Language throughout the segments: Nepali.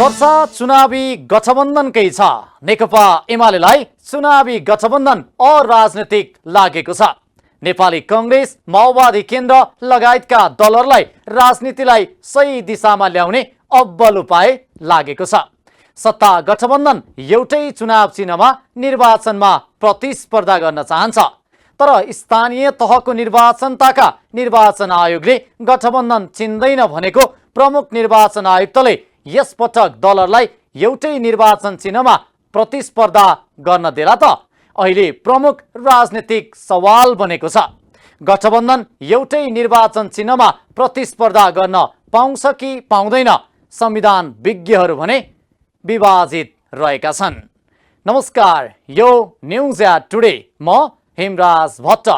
चर्चा चुनावी गठबन्धनकै छ। नेकपा एमालेलाई चुनावी गठबन्धन अराजनीतिक लागेको छ। नेपाली कांग्रेस, माओवादी केन्द्र लगायतका दलहरूलाई राजनीतिलाई सही दिशामा ल्याउने अब्बल उपाय लागेको छ। सत्ता गठबन्धन एउटै चुनाव चिन्हमा निर्वाचनमा प्रतिस्पर्धा गर्न चाहन्छ। तर स्थानीय तहको निर्वाचनताका निर्वाचन आयोगले गठबन्धन चिन्दैन भनेको प्रमुख निर्वाचन आयुक्तले यसपटक दलहरूलाई एउटै निर्वाचन चिन्हमा प्रतिस्पर्धा गर्न देला त अहिले प्रमुख राजनीतिक सवाल बनेको छ। गठबन्धन एउटै निर्वाचन चिन्हमा प्रतिस्पर्धा गर्न पाउँछ कि पाउँदैन, संविधान विज्ञहरू भने विभाजित रहेका छन्। नमस्कार, यो न्यूज एट टुडे, म हेमराज भट्ट।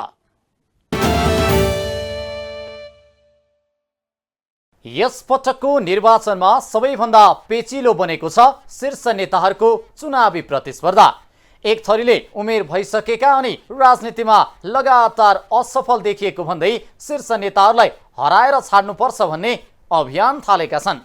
यस पटकको निर्वाचनमा सबैभन्दा पेचिलो बनेको छ शीर्ष नेताहरूको चुनावी प्रतिस्पर्धा। एक थरीले उमेर भइसकेका अनि राजनीतिमा लगातार असफल देखिएको भन्दै शीर्ष नेताहरूलाई हराएर छाड्नुपर्छ भन्ने अभियान थालेका छन्।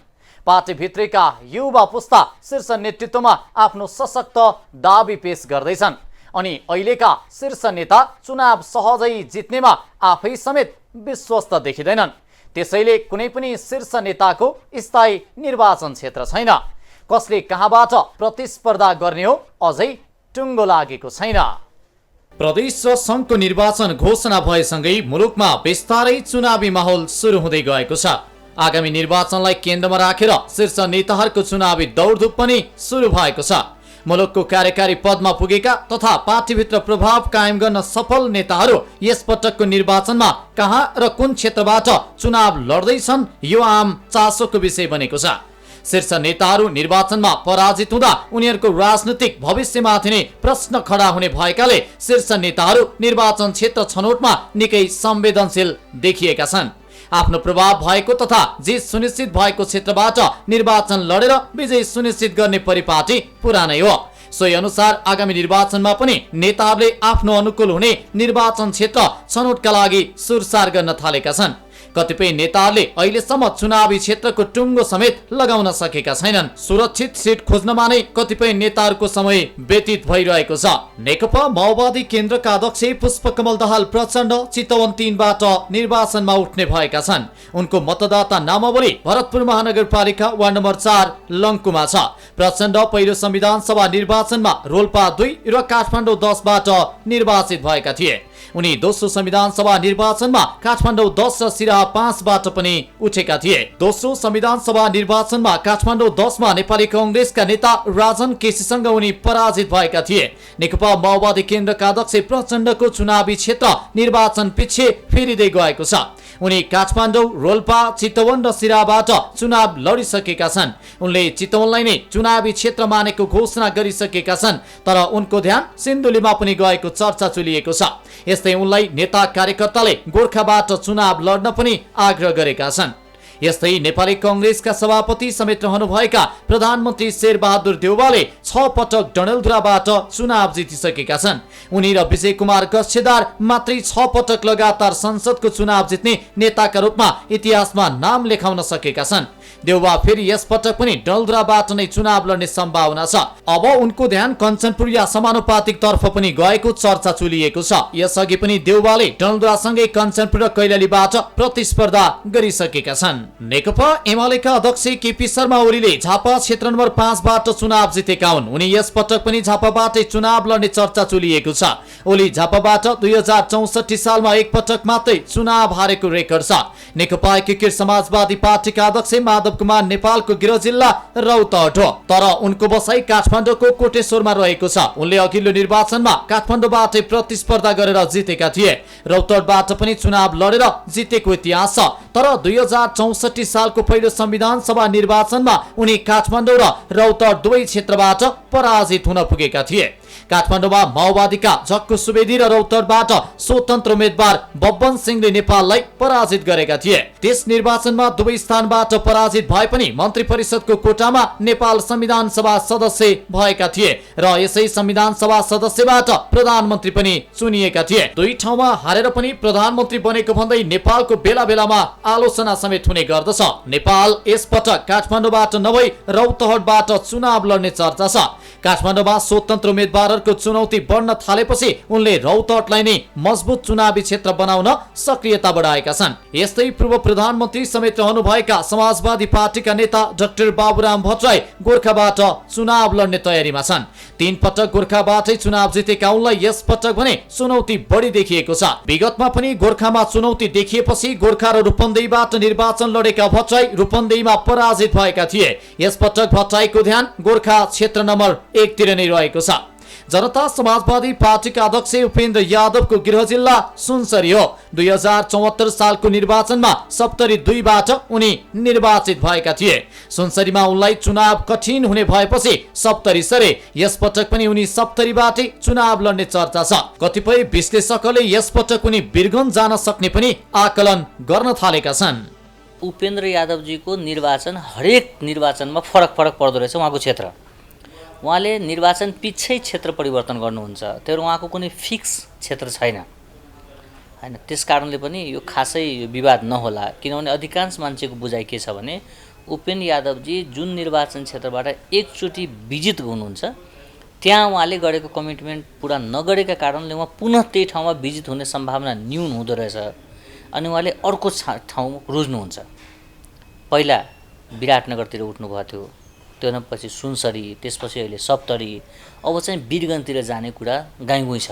पार्टीभित्रका युवा पुस्ता शीर्ष नेतृत्वमा आफ्नो सशक्त दाबी पेश गर्दैछन् अनि अहिलेका शीर्ष नेता चुनाव सहजै जित्नेमा आफै समेत विश्वस्त देखिँदैनन्। त्यसैले कुनै पनि शीर्ष नेताको स्थायी निर्वाचन क्षेत्र छैन। कसले कहाँबाट प्रतिस्पर्धा गर्ने हो अझै टुङ्गो लागेको छैन। प्रदेश र सङ्घको निर्वाचन घोषणा भएसँगै मुलुकमा बिस्तारै चुनावी माहौल सुरु हुँदै गएको छ। आगामी निर्वाचनलाई केन्द्रमा राखेर शीर्ष नेताहरूको चुनावी दौडधुप पनि सुरु भएको छ। मुलुकको कार्यकारी पदमा पुगेका तथा पार्टीभित्र प्रभाव कायम गर्न सफल नेताहरू यसपटकको निर्वाचनमा कहाँ र कुन क्षेत्रबाट चुनाव लड्दैछन् यो आम चासोको विषय बनेको छ। शीर्ष नेताहरू निर्वाचनमा पराजित हुँदा उनीहरूको राजनीतिक भविष्यमाथि नै प्रश्न खडा हुने भएकाले शीर्ष नेताहरू निर्वाचन क्षेत्र छनौटमा निकै संवेदनशील देखिएका छन्। आफ्नो प्रभाव भएको तथा जित सुनिश्चित भएको क्षेत्रबाट निर्वाचन लडेर विजय सुनिश्चित गर्ने परिपाटी पुरानै हो। सोही अनुसार आगामी निर्वाचनमा पनि नेताहरूले आफ्नो अनुकूल हुने निर्वाचन क्षेत्र छनौटका लागि सुरसार गर्न थालेका छन्। कतिपय नेताहरूले अहिलेसम्म चुनावी क्षेत्रको टुङ्गो समेत लगाउन सकेका छैनन्। सुरक्षित सिट खोज्नमा नै कतिपय नेताहरूको समय व्यतीत भइरहेको छ। नेकपा माओवादी केन्द्रका अध्यक्ष पुष्पकमल दाहाल प्रचण्ड चितवन 3बाट निर्वाचनमा उठ्ने भएका छन्। उनको मतदाता नामावली भरतपुर महानगरपालिका वार्ड नम्बर 4 लङ्कुमा छ। प्रचण्ड पहिलो संविधान सभा निर्वाचनमा रोल्पा 2 र काठमाडौँ 10बाट निर्वाचित भएका थिए। उनी दोस्रो संविधान सभा निर्वाचनमा काठमाडौँ 10 र सिराहा 5बाट पनि उठेका थिए। दोस्रो संविधान सभा निर्वाचनमा काठमाडौँ 10मा नेपाली कांग्रेसका नेता राजन केसीसँग उनी पराजित भएका थिए। नेकपा माओवादी केन्द्रका अध्यक्ष प्रचण्डको चुनावी क्षेत्र निर्वाचन पछि फेरिँदै गएको छ। उनी काठमाडौँ, रोल्पा, चितवन र सिराहाबाट चुनाव लडिसकेका छन्। उनले चितवनलाई नै चुनावी क्षेत्र मानेको घोषणा गरिसकेका छन्। तर उनको ध्यान सिन्धुलीमा पनि गएको चर्चा चलिएको छ। यस्तै उनलाई नेता कार्यकर्ताले गोर्खाबाट चुनाव लड्न पनि आग्रह गरेका छन्। यस्तै नेपाली कांग्रेसका सभापति समेत रहनुभएका प्रधानमन्त्री शेरबहादुर देउवाले 6 पटक डडेलधुराबाट चुनाव जितिसकेका छन्। उनी र विजय कुमार गच्छेदार मात्रै 6 पटक लगातार संसदको चुनाव जित्ने नेताका रूपमा इतिहासमा नाम लेखाउन सकेका छन्। देउवा फेरि यसपटक पनि डडेलधुराबाट नै चुनाव लड्ने सम्भावना छ। अब उनको ध्यान कञ्चनपुर या समानुपातिक तर्फ पनि गएको चर्चा चलिएको छ। यसअघि पनि देउवाले डडेलधुरासँगै कञ्चनपुर र कैलालीबाट प्रतिस्पर्धा गरिसकेका छन्। नेकपा एमालेका अध्यक्ष केपी शर्मा ओलीले झापा क्षेत्र नम्बर 5बाट चुनाव जितेका हुन्। उनी यसपटक पनि झापाबाटै चुनाव लड्ने चर्चा चलिएको छ। ओली झापाबाट 2064 सालमा एक पटक मात्रै चुनाव हारेको रेकर्ड छ। नेकपा एकीकृत समाजवादी पार्टीका अध्यक्ष माधव कुमार नेपालको गृह जिल्ला रौतहट हो। तर उनको बसाई काठमाडौँको कोटेश्वरमा रहेको छ। उनले अघिल्लो निर्वाचनमा काठमाडौँबाटै प्रतिस्पर्धा गरेर जितेका थिए। रौतहटबाट पनि चुनाव लडेर जितेको इतिहास छ। तर 2064 सालको पहिलो संविधान सभा निर्वाचनमा उनी काठमाडौँ र रौतहट दुवै क्षेत्रबाट पराजित हुन पुगेका थिए। काठमाडौँमा माओवादीका झक्कु सुवेदी र रौतहटबाट स्वतन्त्र उम्मेद्वार बब्बन सिंहले नेपाललाई पराजित गरेका थिए। त्यस निर्वाचनमा दुवै स्थानबाट पराजित भए पनि मन्त्री परिषदको कोटामा नेपाल संविधान सभा सदस्य भएका थिए र यसै संविधान सभा सदस्यबाट प्रधानमन्त्री पनि चुनिएका थिए। दुई ठाउँमा हारेर पनि प्रधानमन्त्री बनेको भन्दै नेपालको बेला बेलामा आलोचना समेत हुने गर्दछ। नेपाल यसपटक काठमाडौँबाट नभई रौतहटबाट चुनाव लड्ने चर्चा छ। काठमाडौँमा स्वतन्त्र उम्मेद्वारहरूको चुनौती बढ्न थालेपछि उनले रौतहटलाई नै मजबुत चुनावी क्षेत्र बनाउन सक्रियता बढाएका छन्। यस्तै पूर्व प्रधानमन्त्री समेत रहनुभएका समाजवादी पार्टीका नेता डाक्टर बाबुराम भट्टराई गोर्खाबाट चुनाव लड्ने तयारीमा छन्। 3 पटक गोर्खाबाटै चुनाव जितेका उनलाई यस पटक भने चुनौती बढी देखिएको छ। विगतमा पनि गोर्खामा चुनौती देखिएपछि गोर्खा र रूपन्देहीबाट निर्वाचन लडेका भट्टराई रूपन्देहीमा पराजित भएका थिए। यस पटक भट्टराईको ध्यान गोर्खा क्षेत्र नम्बर 1 तिर नै रहेको छ। जनता समाजवादी पार्टीका अध्यक्ष उपेन्द्र यादवको गृह जिल्ला सुनसरी हो। 2074 सालको निर्वाचनमा सप्तरी 2 बाट उनी निर्वाचित भएका थिए। सुनसरीमा उनलाई चुनाव कठिन हुने भएपछि सप्तरी सरे। यसपटक पनि उनी सप्तरीबाटै चुनाव लड्ने चर्चा छ। कतिपय विश्लेषकले यसपटक उनी वीरगञ्ज जान सक्ने पनि आकलन गर्न थालेका छन्। उपेन्द्र यादवजीको निर्वाचन हरेक निर्वाचनमा फरक पर्दो रहेछ। उहाँको क्षेत्र, उहाँले निर्वाचन पिछै क्षेत्र परिवर्तन गर्नुहुन्छ। तर उहाँको कुनै फिक्स क्षेत्र छैन हैन। त्यस कारणले पनि यो खासै विवाद नहोला, किनभने अधिकांश मान्छेको बुझाइ के छ भने उपेन्द्र यादवजी जुन निर्वाचन क्षेत्रबाट एकचोटि विजित हुनुहुन्छ त्यहाँ उहाँले गरेको कमिटमेन्ट पुरा नगरेका कारणले उहाँ पुनः त्यही ठाउँमा विजित हुने सम्भावना न्यून हुँदो रहेछ। अनि उहाँले अर्को ठाउँ रोज्नुहुन्छ। पहिला विराटनगरतिर उठ्नुभएको थियो, त्यसपछि सुनसरी, त्यसपछि अहिले सप्तरी, अब चाहिँ वीरगञ्जतिर जाने कुरा गाईगुई छ।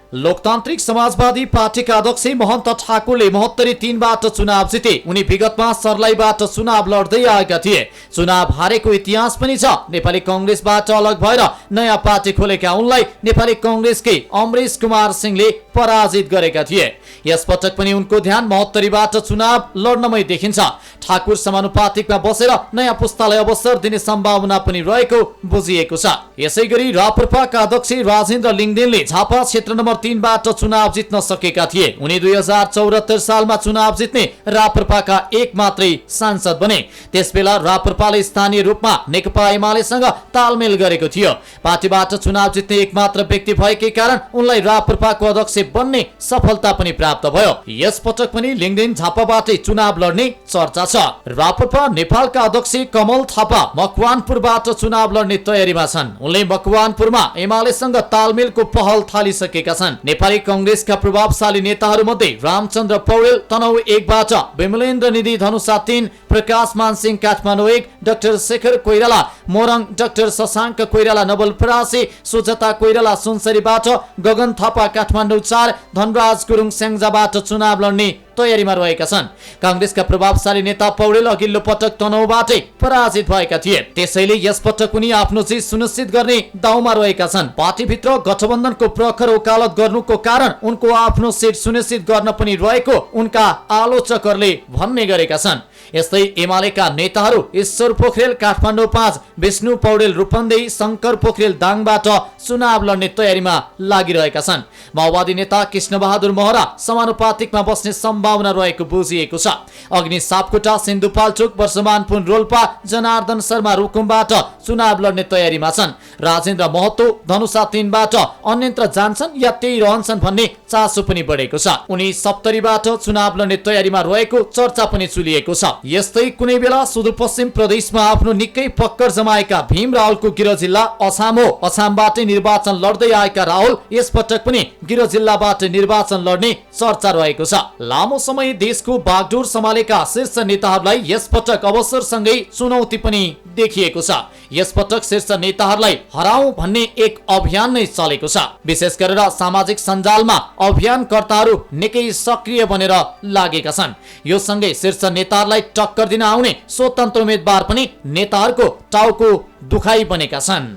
लोकतान्त्रिक समाजवादी पार्टीका अध्यक्ष महन्त ठाकुरले महोत्तरी 3 बाट चुनाव जिते। उनी विगतमा सर्लाहीबाट चुनाव लड्दै आएका थिए। चुनाव हारेको इतिहास पनि छ। नेपाली कांग्रेसबाट अलग भएर नयाँ पार्टी खोलेका उनलाई नेपाली कांग्रेसकै अमरेश कुमार सिंहले पराजित गरेका थिए। यसपटक पनि उनको ध्यान महोत्तरीबाट चुनाव लड्नमै देखिन्छ। ठाकुर समानुपातिकमा बसेर नयाँ पुस्तालाई अवसर दिने सम्भावना पनि रहेको बुझिएको छ। यसैगरी राप्रपाका अध्यक्ष राजेन्द्र लिङदेनले झापा क्षेत्र नम्बर 3 बाट चुनाव जित्न सकेका थिए। उनी 2074 सालमा चुनाव जित्ने राप्रपाका एक मात्रै सांसद बने। त्यसबेला राप्रपाले स्थानीय रूपमा नेकपा एमालेसँग तालमेल गरेको थियो। पार्टीबाट चुनाव जित्ने एकमात्र व्यक्ति भएकै कारण उनलाई राप्रपाको अध्यक्ष बन्ने सफलता पनि प्राप्त भयो। यसपटक पनि लिङदेन झापाबाटै चुनाव लड्ने चर्चा छ। राप्रपा नेपालका अध्यक्ष कमल थापा मकवानपुरबाट चुनाव लड्ने तयारीमा छन्। उनले मकवानपुरमा एमालेसँग तालमेलको पहल थालिसकेका छन्। नेपाली कांग्रेसका प्रभावशाली नेताहरूमध्ये रामचन्द्र पौडेल तनहु 1 बाट, विमलेन्द्र निधि धनुषा 3, प्रकाश मानसिंह काठमाडौँ 1, डाक्टर शेखर कोइराला मोरङ, डाक्टर शशाङ्क कोइराला नवलपरासी, सुजता कोइराला सुनसरीबाट, गगन थापा काठमाडौँ 4, धनराज गुरुङ स्याङ्जाबाट चुनाव लड्ने तयारीमा रहेका छन्। कांग्रेसका प्रभावशाली नेता पौडेल अघिल्लो पटक तनहुबाटै पराजित भएका थिए। त्यसैले यसपटक उनी आफ्नो जित सुनिश्चित गर्ने दाउमा रहेका छन्। पार्टीभित्र गठबन्धनको प्रखर वकालत गर्नुको कारण उनको आफ्नो सिट सुनिश्चित गर्न पनि रहेको उनका आलोचकहरूले भन्ने गरेका छन्। यस्तै एमालेका नेताहरू ईश्वर पोखरेल काठमाडौँ 5, विष्णु पौडेल रूपन्देही, शंकर पोखरेल दाङबाट चुनाव लड्ने तयारीमा लागिरहेका छन्। माओवादी नेता कृष्णबहादुर महरा समानुपातिकमा बस्ने सम्भावना रहेको बुझिएको छ। अग्नि सापकोटा सिन्धुपाल्चोक वर्षमानपुर रोल्पा जनार्दन शर्मा रुकुमबाट चुनाव लड्ने तयारीमा छन्। राजेन्द्र महतो धनुषा 3 बाट अन्यत्र जान्छन् या त्यही रहन्छन् भन्ने चासो पनि बढेको छ। उनी सप्तरीबाट चुनाव लड्ने तयारीमा रहेको चर्चा पनि चुलिएको छ। यस्तै कुनै बेला सुदूरपश्चिम प्रदेशमा आफ्नो निकै पक्कर जमाएका भीम रावलको गृह जिल्ला अछाम हो। अछामबाटै निर्वाचन लड्दै आएका रावल यसपटक पनि गृह जिल्लाबाट निर्वाचन लड्ने चर्चा रहेको छ। लामो समय देशको बागडोर सम्हालेका शीर्ष नेताहरूलाई यसपटक अवसरसँगै चुनौती पनि देखिएको छ। यसपटक शीर्ष नेताहरूलाई हराऊ भन्ने एक अभियान नै चलेको छ। विशेष गरेर सामाजिक सञ्जालमा अभियानकर्ताहरू निकै सक्रिय बनेर लागेका छन्। यो सँगै शीर्ष नेताहरूलाई टक्कर दिन आउने स्वतन्त्र उम्मेद्वार पनि नेताहरूको टाउको दुखाइ बनेका छन्।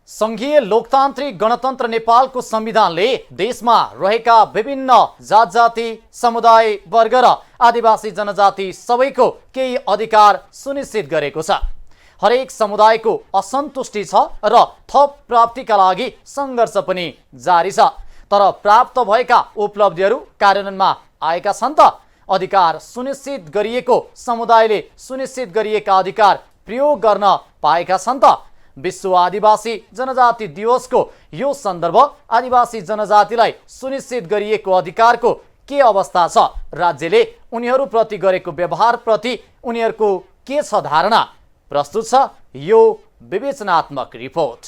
संघीय लोकतान्त्रिक गणतन्त्र नेपालको संविधानले देशमा रहेका विभिन्न जात जाति, समुदाय, वर्ग र आदिवासी जनजाति सबैको केही अधिकार सुनिश्चित गरेको छ। हरेक समुदायको असन्तुष्टि छ र थप प्राप्तिका लागि सङ्घर्ष पनि जारी छ। तर प्राप्त भएका उपलब्धिहरू कार्यान्वयनमा आएका छन् त? अधिकार सुनिश्चित गरिएको समुदायले सुनिश्चित गरिएका अधिकार प्रयोग गर्न पाएका छन् त? विश्व आदिवासी जनजाति दिवसको यो सन्दर्भ आदिवासी जनजातिलाई सुनिश्चित गरिएको अधिकारको के अवस्था छ? राज्यले उनीहरूप्रति गरेको व्यवहारप्रति उनीहरूको के छ धारणा? प्रस्तुत छ यो विवेचनात्मक रिपोर्ट।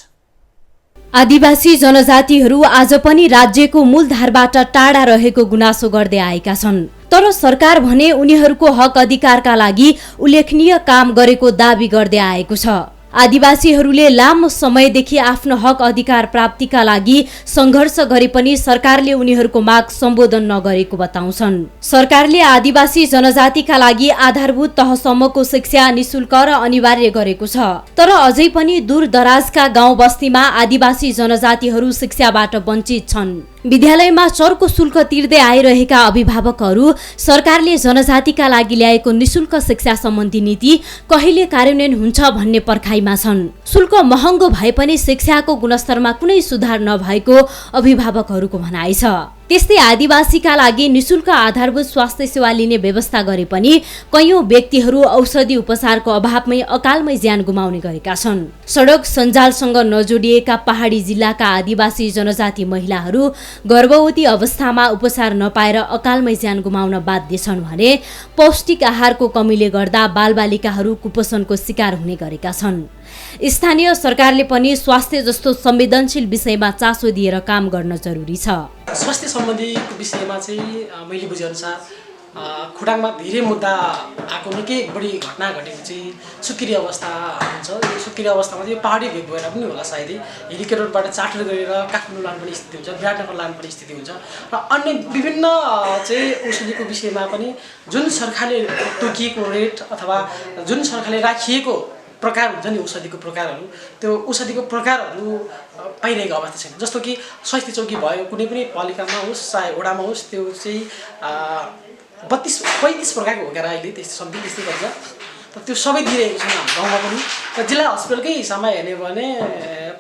आदिवासी जनजातिहरू आज पनि राज्यको मूलधारबाट टाढा रहेको गुनासो गर्दै आएका छन्। तर सरकार भने उनीहरूको हक अधिकारका लागि उल्लेखनीय काम गरेको दाबी गर्दै आएको छ। आदिवासीहरूले लामो समयदेखि आफ्नो हक अधिकार प्राप्तिका लागि सङ्घर्ष गरे पनि सरकारले उनीहरूको माग सम्बोधन नगरेको बताउँछन्। सरकारले आदिवासी जनजातिका लागि आधारभूत तहसम्मको शिक्षा निशुल्क र अनिवार्य गरेको छ। तर अझै पनि दूरदराजका गाउँ बस्तीमा आदिवासी जनजातिहरू शिक्षाबाट वञ्चित छन्। विद्यालयमा चर्को शुल्क तिर्दै आइरहेका अभिभावकहरू सरकारले जनजातिका लागि ल्याएको निशुल्क शिक्षा सम्बन्धी नीति कहिले कार्यान्वयन हुन्छ भन्ने पर्खाइमा छन्। शुल्क महँगो भए पनि शिक्षाको गुणस्तरमा कुनै सुधार नभएको अभिभावकहरूको भनाइ छ। त्यस्तै आदिवासीका लागि निशुल्क आधारभूत स्वास्थ्य सेवा लिने व्यवस्था गरे पनि कयौं व्यक्तिहरू औषधि उपचारको अभावमै अकालमै ज्यान गुमाउने गरेका छन्। सडक सञ्जालसँग नजोडिएका पहाडी जिल्लाका आदिवासी जनजाति महिलाहरू गर्भवती अवस्थामा उपचार नपाएर अकालमै ज्यान गुमाउन बाध्य छन् भने पौष्टिक आहारको कमीले गर्दा बालबालिकाहरू कुपोषणको शिकार हुने गरेका छन्। स्थानीय सरकारले पनि स्वास्थ्य जस्तो संवेदनशील विषयमा चासो दिएर काम गर्न जरुरी छ। स्वास्थ्य सम्बन्धी विषयमा चाहिँ मैले बुझेअनुसार खोटाङमा धेरै मुद्दा आएको निकै बढी घटना घटेको चाहिँ सुत्केरी अवस्था हुन्छ। यो सुत्केरी अवस्थामा चाहिँ पहाडी भेग भएर पनि होला सायदै हेलिकप्टरबाट चार्टर गरेर काठमाडौँ लानुपर्ने स्थिति हुन्छ, विराटनगर लानुपर्ने स्थिति हुन्छ र अन्य विभिन्न चाहिँ औषधिको विषयमा पनि जुन सरकारले तोकिएको रेट अथवा जुन सरकारले राखिएको प्रकार हुन्छ नि औषधिको प्रकारहरू, त्यो औषधिको प्रकारहरू पाइरहेको अवस्था छैन। जस्तो कि स्वास्थ्य चौकी भयो कुनै पनि पालिकामा होस् चाहे वडामा होस्, त्यो चाहिँ 32-35 प्रकारको हो क्या अहिले त्यस्तो सबै त्यस्तै गर्छ। तर त्यो सबै दिइरहेको छैन हाम्रो गाउँमा पनि। र जिल्ला हस्पिटलकै हिसाबमा हेर्ने भने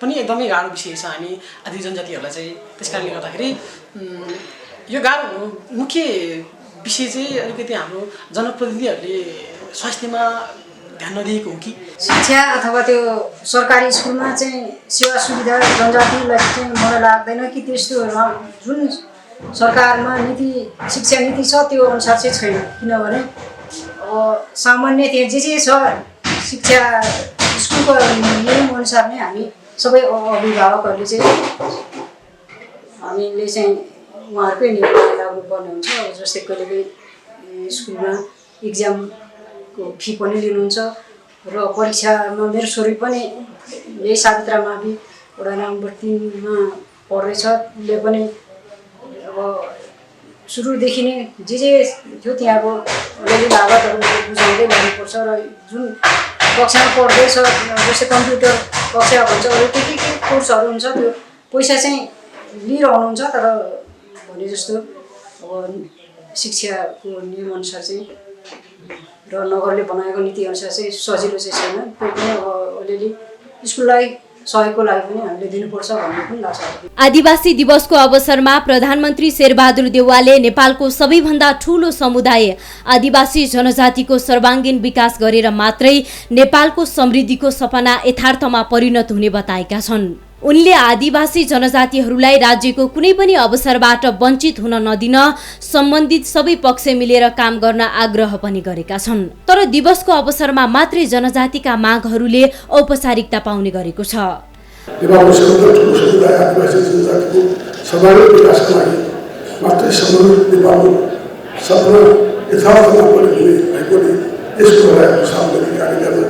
पनि एकदमै गाह्रो विषय छ हामी आदिवासी जनजातिहरूलाई चाहिँ। त्यस कारणले गर्दाखेरि यो गाह्रो मुख्य विषय चाहिँ अलिकति हाम्रो जनप्रतिनिधिहरूले स्वास्थ्यमा ध्यान नदिएको हो कि शिक्षा अथवा त्यो सरकारी स्कुलमा चाहिँ सेवा सुविधा जनजातिलाई चाहिँ मलाई लाग्दैन कि त्यस्तोहरूमा जुन सरकारमा नीति शिक्षा नीति छ त्यो अनुसार चाहिँ छैन। किनभने अब सामान्य त्यहाँ जे छ शिक्षा स्कुलको नियम अनुसार नै हामी सबै अभिभावकहरूले चाहिँ हामीले चाहिँ उहाँहरूकै निर्णय लाग्नुपर्ने हुन्छ। अब जस्तै कहिलेकाहीँ स्कुलमा इक्जामको फी पनि लिनुहुन्छ र परीक्षामा मेरो छोरी पनि यही सावित्रा मावि वडा नम्बर 3मा पढ्दैछ। उसले पनि अब सुरुदेखि नै जे थियो त्यहाँको अलिअलि लागतहरू बुझाउँदै गर्नुपर्छ र जुन कक्षामा पढ्दैछ जस्तै कम्प्युटर कक्षा भन्छ अरू के कोर्सहरू हुन्छ त्यो पैसा चाहिँ लिइरहनुहुन्छ। तर भने जस्तो अब शिक्षाको नियमअनुसार चाहिँ र नगरले बनाएको नीतिअनुसार चाहिँ सजिलो चाहिँ छैन। त्यो पनि अब अलिअलि स्कुललाई सहयोगको लागि पनि हामीले दिनुपर्छ भन्ने पनि लाग्छ। आदिवासी दिवसको अवसरमा प्रधानमन्त्री शेरबहादुर देउवाले नेपालको सबैभन्दा ठूलो समुदाय आदिवासी जनजातिको सर्वाङ्गीन विकास गरेर मात्रै नेपालको समृद्धिको सपना यथार्थमा परिणत हुने बताएका छन्। उनले आदिवासी जनजातिहरूलाई राज्यको कुनै पनि अवसरबाट वञ्चित हुन नदिन सम्बन्धित सबै पक्ष मिलेर काम गर्न आग्रह पनि गरेका छन्। तर दिवसको अवसरमा मात्रै जनजातिका मागहरूले औपचारिकता पाउने गरेको छ। नेपालको सबैभन्दा ठुलो समुदाय आदिवासी जनजातिको सर्वाङ्गीन विकासका लागि मात्रै समृद्ध नेपालको सपना यथार्थमा परिणत भएकोले यसको लागि सावधानी कार्य गर्न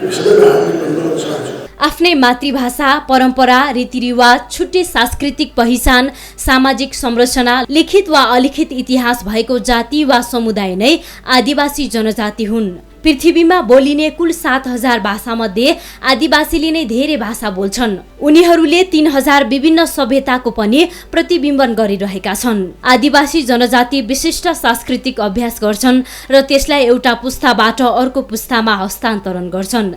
यो सबैलाई हामी अनुरोध चाहन्छु। आफ्नै मातृभाषा, परम्परा, रीतिरिवाज, छुट्टै सांस्कृतिक पहिचान, सामाजिक संरचना, लिखित वा अलिखित इतिहास भएको जाति वा समुदाय नै आदिवासी जनजाति हुन्। पृथ्वीमा बोलिने कुल 7000 भाषामध्ये आदिवासीले नै धेरै भाषा बोल्छन्। उनीहरूले 3000 विभिन्न सभ्यताको पनि प्रतिबिम्बन गरिरहेका छन्। आदिवासी जनजाति विशिष्ट सांस्कृतिक अभ्यास गर्छन् र त्यसलाई एउटा पुस्ताबाट अर्को पुस्तामा हस्तान्तरण गर्छन्।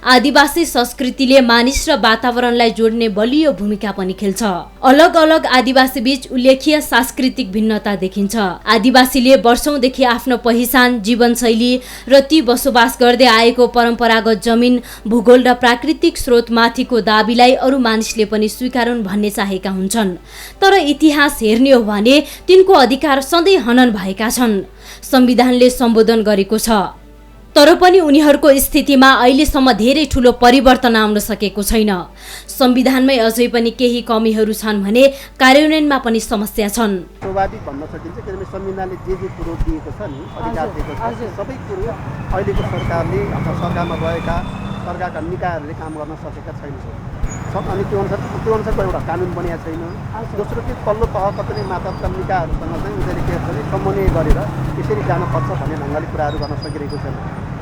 आदिवासी संस्कृतिले मानिस र वातावरणलाई जोड्ने बलियो भूमिका पनि खेल्छ। अलग अलग आदिवासी बीच उल्लेख्य सांस्कृतिक भिन्नता देखिन्छ। आदिवासीले वर्षौंदेखि आफ्नो पहिचान, जीवनशैली र ती बसोबास गर्दै आएको परम्परागत जमिन, भूगोल र प्राकृतिक स्रोतमाथिको दाबीलाई अरू मानिसले पनि स्वीकारून् भन्ने चाहेका हुन्छन्। तर इतिहास हेर्ने हो भने तिनको अधिकार सधैँ हनन भएका छन्। संविधानले सम्बोधन गरेको छ, तर पनि उनीहरूको स्थितिमा अहिलेसम्म धेरै ठूलो परिवर्तन आउन सकेको छैन। संविधानमै अझै पनि केही कमीहरू छन् भने कार्यान्वयनमा पनि समस्या छन्। स्वाभाविक भन्न सकिन्छ, किनभने संविधानले जे कुरो दिएको छ नि, अधिकार दिएको छ, सबै कुरो अहिलेको सरकारले अथवा सरकारमा रहेका सरकारका निकायहरूले काम गर्न सकेका छैनन्। अनि त्यो अनुसारको एउटा कानुन बनिएको छैन। दोस्रो के तल्लो तह कतै मातहतका निकायहरूसँग चाहिँ उनीहरूले के भन्छ समन्वय गरेर यसरी जानुपर्छ भन्ने ढङ्गले कुराहरू गर्न सकिरहेको छैन।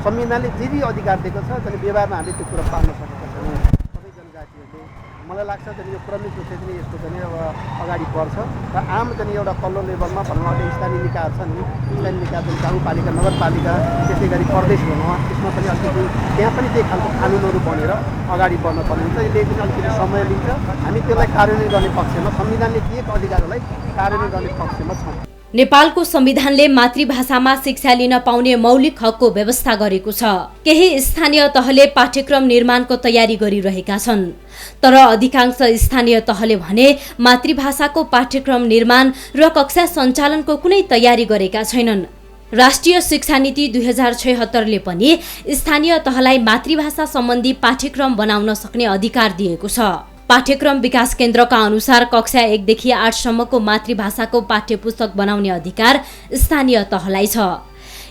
संविधानले जे अधिकार दिएको छ त्यही व्यवहारमा हामीले त्यो कुरा पाल्न सकेका छैनौँ। सबै जनजातिहरूले मलाई लाग्छ चाहिँ यो क्रमिक रूपले चाहिँ यसको चाहिँ अब अगाडि बढ्छ र आम चाहिँ एउटा तल्लो लेभलमा भनौँ अहिले स्थानीय निकाय छन्, स्थानीय निकाय चाहिँ गाउँपालिका, नगरपालिका, त्यसै गरी प्रदेश भनौँ, त्यसमा पनि अलिकति त्यहाँ पनि त्यही खालको कानुनहरू बनेर अगाडि बढ्नुपर्ने हुन्छ। यसले पनि अलिकति समय लिन्छ। हामी त्यसलाई कार्यान्वयन गर्ने पक्षमा, संविधानले दिएको अधिकारहरूलाई कार्यान्वयन गर्ने पक्षमा छौँ। नेपालको संविधानले मातृभाषामा शिक्षा लिन पाउने मौलिक हकको व्यवस्था गरेको छ। केही स्थानीय तहले पाठ्यक्रम निर्माणको तयारी गरिरहेका छन्, तर अधिकांश स्थानीय तहले भने मातृभाषाको पाठ्यक्रम निर्माण र कक्षा सञ्चालनको कुनै तयारी गरेका छैनन्। राष्ट्रिय शिक्षा नीति 2076ले पनि स्थानीय तहलाई मातृभाषा सम्बन्धी पाठ्यक्रम बनाउन सक्ने अधिकार दिएको छ। पाठ्यक्रम विकास केन्द्रका अनुसार कक्षा 1 देखि 8 सम्मको मातृभाषाको पाठ्यपुस्तक बनाउने अधिकार स्थानीय तहलाई छ।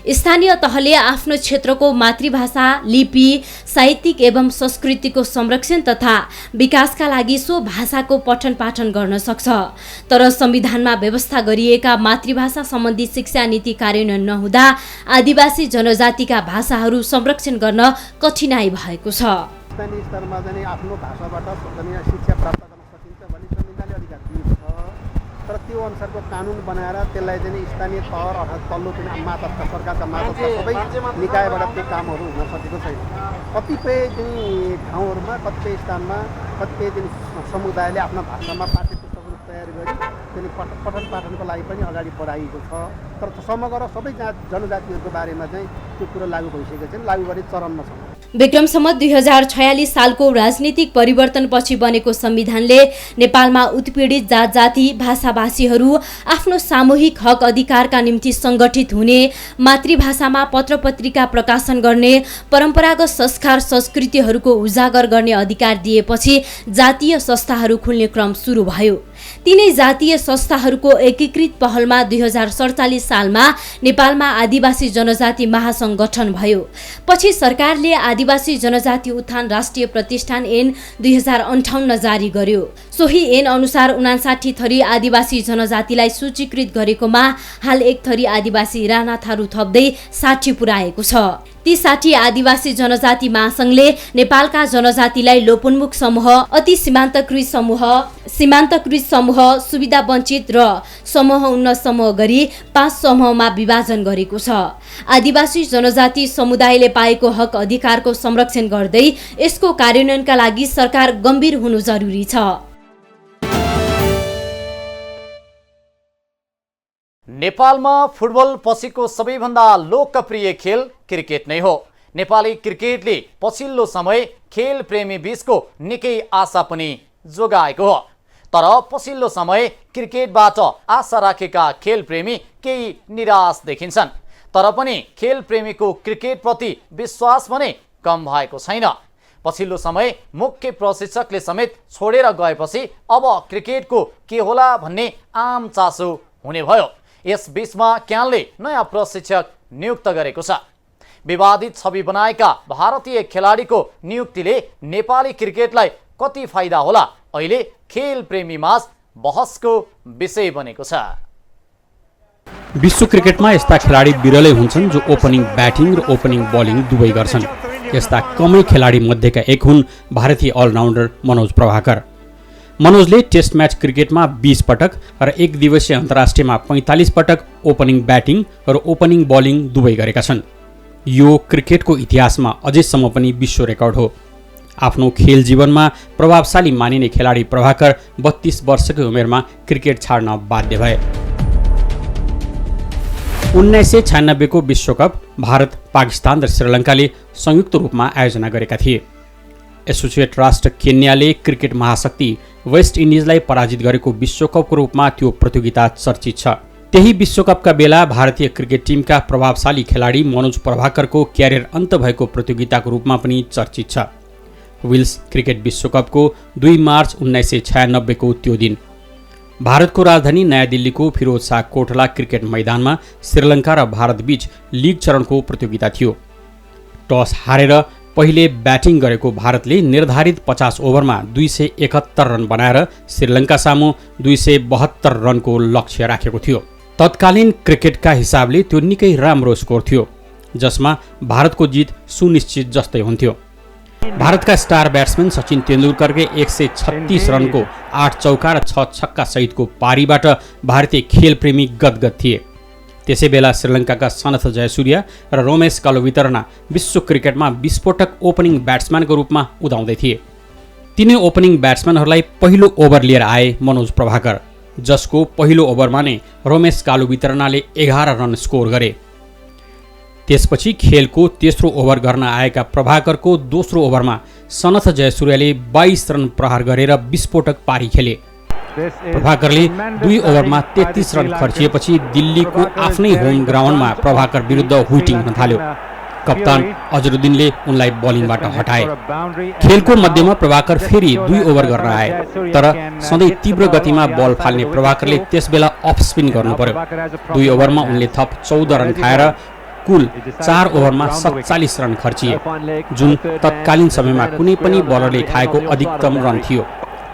स्थानीय तहले आफ्नो क्षेत्रको मातृभाषा, लिपि, साहित्यिक एवं संस्कृतिको संरक्षण तथा विकासका लागि सो भाषाको पठन पाठन गर्न सक्छ। तर संविधानमा व्यवस्था गरिएका मातृभाषा सम्बन्धी शिक्षा नीति कार्यान्वयन नहुँदा आदिवासी जनजातिका भाषाहरू संरक्षण गर्न कठिनाई भएको छ। स्थानीय स्तरमा चाहिँ आफ्नो भाषाबाट शिक्षा प्राप्त गर्न सकिन्छ भन्ने संविधानले अधिकार दिएको छ, तर त्यो अनुसारको कानुन बनाएर त्यसलाई चाहिँ स्थानीय तह अर्थात् तल्लो चाहिँ मातहतका सरकारका मातहतका सबै निकायबाट त्यो कामहरू हुन सकेको छैन। कतिपय चाहिँ ठाउँहरूमा, कतिपय स्थानमा, कतिपय चाहिँ समुदायले आफ्नो भाषामा पाठ्यपुस्तकहरू तयार गरी त्यसले पठन पाठनको लागि पनि अगाडि बढाइएको छ। तर समग्र सबै जनजातिहरूको बारेमा चाहिँ त्यो कुरो लागू भइसकेको छैन, लागू गर्ने चरणमा छ। विक्रम सम्वत 2046 सालको राजनीतिक परिवर्तनपछि बनेको संविधानले नेपालमा उत्पीडित जात जाति भाषाभाषीहरू आफ्नो सामूहिक हक अधिकारका निम्ति संगठित हुने, मातृभाषामा पत्र पत्रिका प्रकाशन गर्ने, परम्परागत संस्कार संस्कृतिहरूको उजागर गर्ने अधिकार दिएपछि जातीय संस्थाहरू खुल्ने क्रम सुरु भयो। तीनै जातीय संस्थाहरूको एकीकृत पहलमा 2047 सालमा नेपालमा आदिवासी जनजाति महासंघ गठन भयो। पछि सरकारले आदिवासी जनजाति उत्थान राष्ट्रिय प्रतिष्ठान ऐन 2058 जारी गर्यो। सोही ऐन अनुसार 59 थरी आदिवासी जनजातिलाई सूचीकृत गरेकोमा हाल 1 थरी आदिवासी राणा थारू थप्दै 60 पुर्याएको छ। ती 60 आदिवासी जनजाति महासंघले नेपालका जनजातिलाई लोपोन्मुख समूह, अति सीमान्तकृत समूह, सुविधा वञ्चित र समूह उन्नत समूह गरी 5 समूहमा विभाजन गरेको छ। आदिवासी जनजाति समुदायले पाएको हक अधिकारको संरक्षण गर्दै यसको कार्यान्वयनका लागि सरकार गम्भीर हुनु जरुरी छ। नेपालमा फुटबल पछिको सबैभन्दा लोकप्रिय खेल क्रिकेट नै हो। नेपाली क्रिकेटले पछिल्लो समय खेल प्रेमी बीचको निकै आशा पनि जोगाएको हो। तर पछिल्लो समय क्रिकेटबाट आशा राखेका खेल प्रेमी केही निराश देखिन्छन्। तर पनि खेल प्रेमीको क्रिकेटप्रति विश्वास भने कम भएको छैन। पछिल्लो समय मुख्य प्रशिक्षकले समेत छोडेर गएपछि अब क्रिकेटको के होला भन्ने आम चासो हुने भयो। यस बीचमा क्यानले नयाँ प्रशिक्षक नियुक्त गरेको छ। विवादित छवि बनाएका भारतीय खेलाडीको नियुक्तिले नेपाली क्रिकेटलाई कति फाइदा होला अहिले खेल प्रेमीमाझ बहसको विषय बनेको छ। विश्व क्रिकेटमा यस्ता खेलाडी बिरलै हुन्छन् जो ओपनिङ ब्याटिङ र ओपनिङ बलिङ दुवै गर्छन्। यस्ता कमै खेलाडी मध्येका एक हुन् भारतीय अलराउन्डर मनोज प्रभाकर। मनोजले टेस्ट म्याच क्रिकेटमा 20 पटक र एक दिवसीय अन्तर्राष्ट्रियमा 45 पटक ओपनिङ ब्याटिङ र ओपनिङ बलिङ दुवै गरेका छन्। यो क्रिकेटको इतिहासमा अझैसम्म पनि विश्व रेकर्ड हो। आफ्नो खेल जीवनमा प्रभावशाली मानिने खेलाडी प्रभाकर 32 वर्षकै उमेरमा क्रिकेट छाड्न बाध्य भए। 1996 को विश्वकप भारत, पाकिस्तान र श्रीलङ्काले संयुक्त रूपमा आयोजना गरेका थिए। एसोसिएट राष्ट्र केन्याले क्रिकेट महाशक्ति वेस्ट इन्डिजलाई पराजित गरेको विश्वकपको रूपमा त्यो प्रतियोगिता चर्चित छ। त्यही विश्वकपका बेला भारतीय क्रिकेट टिमका प्रभावशाली खेलाडी मनोज प्रभाकरको क्यारियर अन्त भएको प्रतियोगिताको रूपमा पनि चर्चित छ। विल्स क्रिकेट विश्वकपको 2 मार्च 1996 को त्यो दिन भारतको राजधानी नयाँ दिल्लीको फिरोज शाह कोटला क्रिकेट मैदानमा श्रीलङ्का र भारतबीच लिग चरणको प्रतियोगिता थियो। टस हारेर पहिले ब्याटिङ गरेको भारतले निर्धारित 50 ओभरमा 271 रन बनाएर श्रीलङ्का सामु 272 रनको लक्ष्य राखेको थियो। तत्कालीन क्रिकेटका हिसाबले त्यो निकै राम्रो स्कोर थियो, जसमा भारतको जित सुनिश्चित जस्तै हुन्थ्यो। भारतका स्टार ब्याट्सम्यान सचिन तेन्दुलकरले 136 रनको 8 चौका र 6 छक्का सहितको पारीबाट भारतीय खेलप्रेमी गदगद थिए। त्यसै बेला श्रीलङ्काका सनथ जयसूर्य र रोमेश कलोवितरणा विश्व क्रिकेटमा विस्फोटक ओपनिङ ब्याट्सम्यानको रूपमा उदाउँदै थिए। तिनै ओपनिङ ब्याट्सम्यानहरूलाई पहिलो ओभर लिएर आए मनोज प्रभाकर, जसको पहिलो ओभरमा नै रोमेश कलोवितरणाले 11 रन स्कोर गरे। त्यसपछि खेलको तेस्रो ओभर गर्न आएका प्रभाकरको दोस्रो ओभरमा सनथ जयसूर्यले 22 रन प्रहार गरेर विस्फोटक पारी खेले। प्रभाकरले 2 ओभरमा 33 रन खर्चिएपछि दिल्लीको आफ्नै होम ग्राउन्डमा प्रभाकर विरुद्ध हुइटिङ हुन थाल्यो। कप्तान अजरुद्दिनले उनलाई बलिङबाट हटाए। खेलको मध्यमा प्रभाकर फेरि 2 ओभर गर्न आए, तर सधैँ तीव्र गतिमा बल फाल्ने प्रभाकरले त्यसबेला अफ स्पिन गर्नु पर्यो। 2 ओभरमा उनले थप 14 रन खाएर कुल 4 ओभरमा 47 रन खर्चिए, जुन तत्कालीन समयमा कुनै पनि बलरले खाएको अधिकतम रन थियो।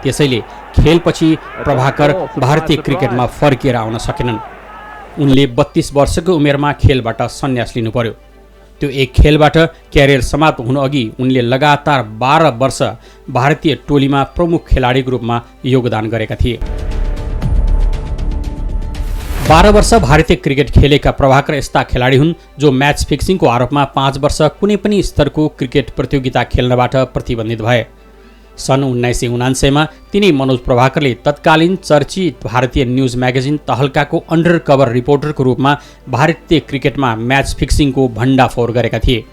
त्यसैले खेलपछि प्रभाकर भारतीय क्रिकेटमा फर्किएर आउन सकेनन्। उनले 32 वर्षको उमेरमा खेलबाट सन्यास लिनु पर्यो। त्यो एक खेलबाट क्यारियर समाप्त हुनु अघि उनले लगातार 12 वर्ष भारतीय टोलीमा प्रमुख खेलाडीको रूपमा योगदान गरेका थिए। 12 वर्ष भारतीय क्रिकेट खेलेका प्रभाकर यस्ता खेलाडी हुन् जो म्याच फिक्सिङको आरोपमा 5 वर्ष कुनै पनि स्तरको क्रिकेट प्रतियोगिता खेल्नबाट प्रतिबन्धित भए। सन् 1979 तिनै मनोज प्रभाकरले तत्कालीन चर्चित भारतीय न्युज म्यागजिन तहल्काको अन्डर कभर रिपोर्टरको रूपमा भारतीय क्रिकेटमा म्याच फिक्सिङको भण्डाफोर गरेका थिए।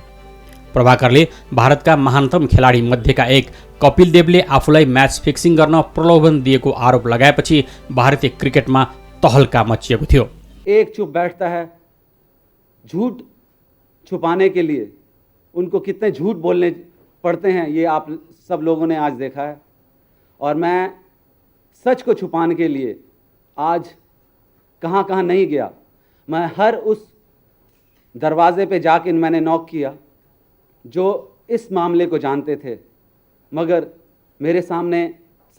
प्रभाकरले भारतका महानतम खेलाडी मध्येका एक कपिल देवले आफूलाई म्याच फिक्सिङ गर्न प्रलोभन दिएको आरोप लगाएपछि भारतीय क्रिकेटमा तहल्का मचिएको थियो। एक चुप बैठता है, झूठ छुपाने के लिए उनको कितने झूठ बोलने पड़ते हैं ये आप सब लोगों ने आज देखा है। और मैं सच को छुपाने के लिए आज कहाँ कहाँ नहीं गया, मैं हर उस दरवाजे पे जाके मैंने नॉक किया जो इस मामले को जानते थे, मगर मेरे सामने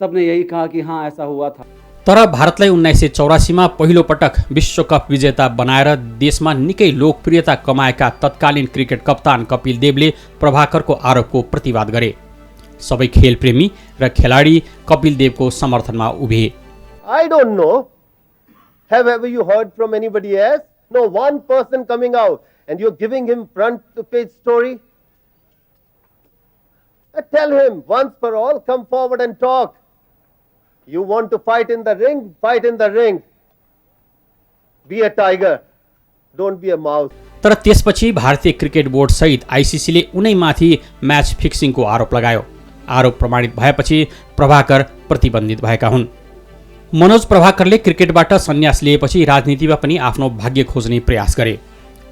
सबने यही कहा कि हाँ ऐसा हुआ था। तर भारतलाई 1984 पहिलो पटक विश्वकप विजेता बनाएर देशमा निकै लोकप्रियता कमाएका तत्कालीन क्रिकेट कप्तान कपिल देवले प्रभाकरको आरोपको प्रतिवाद गरे। सबै खेलप्रेमी र खेलाडी कपिल देवको समर्थनमा उभिए। I don't know. Have ever you heard from anybody else? No, one person coming out and you're giving him front page story. Tell him once for all, come forward and talk. You want to fight in the ring? Fight in the ring. Be a tiger. Don't be a mouse. तर त्यसपछि भारतीय क्रिकेट बोर्ड सहित आईसीसीले उनैमाथि म्याच फिक्सिङको आरोप लगायो। आरोप प्रमाणित भएपछि प्रभाकर प्रतिबन्धित भएका हुन्। मनोज प्रभाकरले क्रिकेटबाट सन्यास लिएपछि राजनीतिमा पनि आफ्नो भाग्य खोज्ने प्रयास गरे।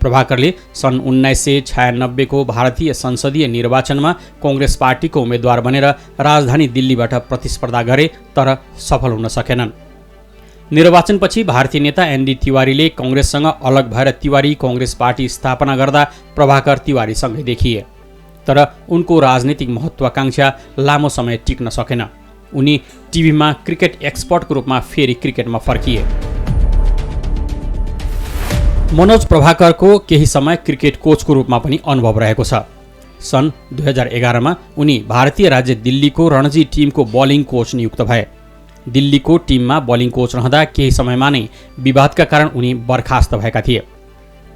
प्रभाकरले सन् 1996 को भारतीय संसदीय निर्वाचनमा कांग्रेस पार्टीको उम्मेद्वार बनेर राजधानी दिल्लीबाट प्रतिस्पर्धा गरे, तर सफल हुन सकेनन्। निर्वाचनपछि भारतीय नेता एनडी तिवारीले कांग्रेससँग अलग भएर तिवारी कांग्रेस पार्टी स्थापना गर्दा प्रभाकर तिवारीसँगै देखिए, तर उनको राजनीतिक महत्त्वाकांक्षा लामो समय टिक्न सकेन। उनी टिभीमा क्रिकेट एक्सपर्टको रूपमा फेरि क्रिकेटमा फर्किए। मनोज प्रभाकरको केही समय क्रिकेट कोचको रूपमा पनि अनुभव रहेको छ। सन् 2011 मा उनी भारतीय राज्य दिल्लीको रणजी टिमको बलिङ कोच नियुक्त भए। दिल्लीको टिममा बलिङ कोच रहँदा केही समयमा नै विवादका कारण उनी बर्खास्त भएका थिए।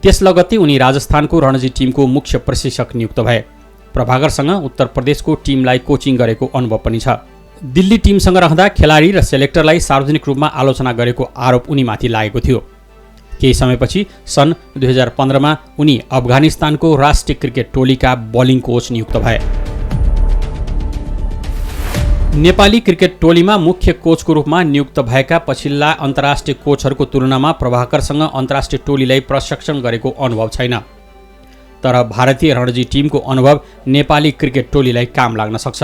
त्यस लगत्तै उनी राजस्थानको रणजी टिमको मुख्य प्रशिक्षक नियुक्त भए। प्रभाकरसँग उत्तर प्रदेशको टिमलाई कोचिङ गरेको अनुभव पनि छ। दिल्ली टिमसँग रहँदा खेलाडी र सेलेक्टरलाई सार्वजनिक रूपमा आलोचना गरेको आरोप उनीमाथि लागेको थियो। केही समयपछि सन् 2015मा उनी अफगानिस्तानको राष्ट्रिय क्रिकेट टोलीका बलिङ कोच नियुक्त भए। नेपाली क्रिकेट टोलीमा मुख्य कोचको रूपमा नियुक्त भएका पछिल्ला अन्तर्राष्ट्रिय कोचहरूको तुलनामा प्रभाकरसँग अन्तर्राष्ट्रिय टोलीलाई प्रशिक्षण गरेको अनुभव छैन। तर भारतीय रणजी टिमको अनुभव नेपाली क्रिकेट टोलीलाई काम लाग्न सक्छ।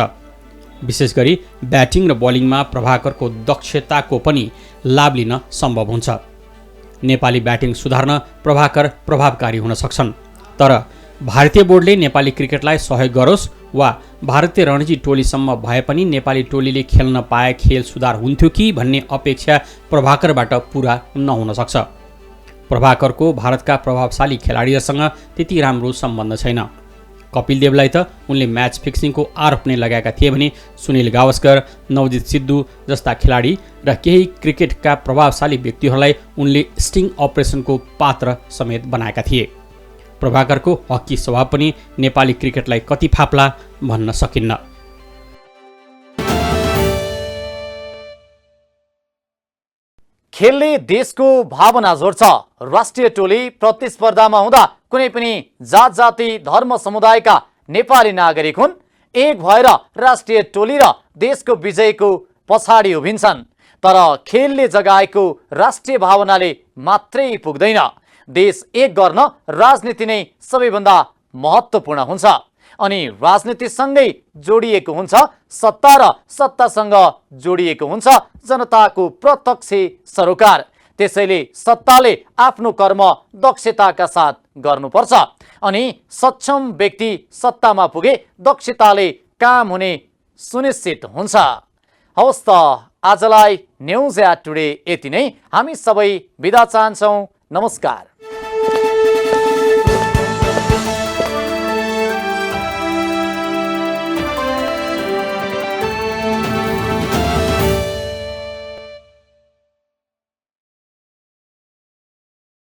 विशेष गरी ब्याटिङ र बलिङमा प्रभाकरको दक्षताको पनि लाभ लिन सम्भव हुन्छ। नेपाली ब्याटिङ सुधार्न प्रभाकर प्रभावकारी हुन सक्छन्। तर भारतीय बोर्डले नेपाली क्रिकेटलाई सहयोग गरोस् वा भारतीय रणजी टोलीसम्म भए पनि नेपाली टोलीले खेल्न पाए खेल सुधार हुन्थ्यो कि भन्ने अपेक्षा प्रभाकरबाट पुरा नहुन सक्छ। प्रभाकरको भारतका प्रभावशाली खेलाडीहरूसँग त्यति राम्रो सम्बन्ध छैन। कपिल देवलाई त उनले म्याच फिक्सिङको आरोप नै लगाएका थिए भने सुनिल गावस्कर, नवजित सिद्धू जस्ता खेलाडी र केही क्रिकेटका प्रभावशाली व्यक्तिहरूलाई उनले स्टिङ अपरेसनको पात्र समेत बनाएका थिए। प्रभाकरको हकी स्वभाव पनि नेपाली क्रिकेटलाई कति फाप्ला भन्न सकिन्न। खेलले देशको भावना जोड्छ। राष्ट्रिय टोली प्रतिस्पर्धामा हुँदा कुनै पनि जात जाति धर्म समुदायका नेपाली नागरिक हुन्, एक भएर राष्ट्रिय टोली र देशको विजयको पछाडि उभिन्छन्। तर खेलले जगाएको राष्ट्रिय भावनाले मात्रै पुग्दैन। देश एक गर्न राजनीति नै सबैभन्दा महत्त्वपूर्ण हुन्छ। अनि राजनीतिसँगै जोडिएको हुन्छ सत्ता र सत्तासँग जोडिएको हुन्छ जनताको प्रत्यक्ष सरोकार। त्यसैले सत्ताले आफ्नो कर्म दक्षताका साथ गर्नुपर्छ अनि सक्षम व्यक्ति सत्तामा पुगे दक्षताले काम हुने सुनिश्चित हुन्छ। हवस् त आजलाई न्युज एट टुडे यति नै। हामी सबै बिदा चाहन्छौँ। नमस्कार।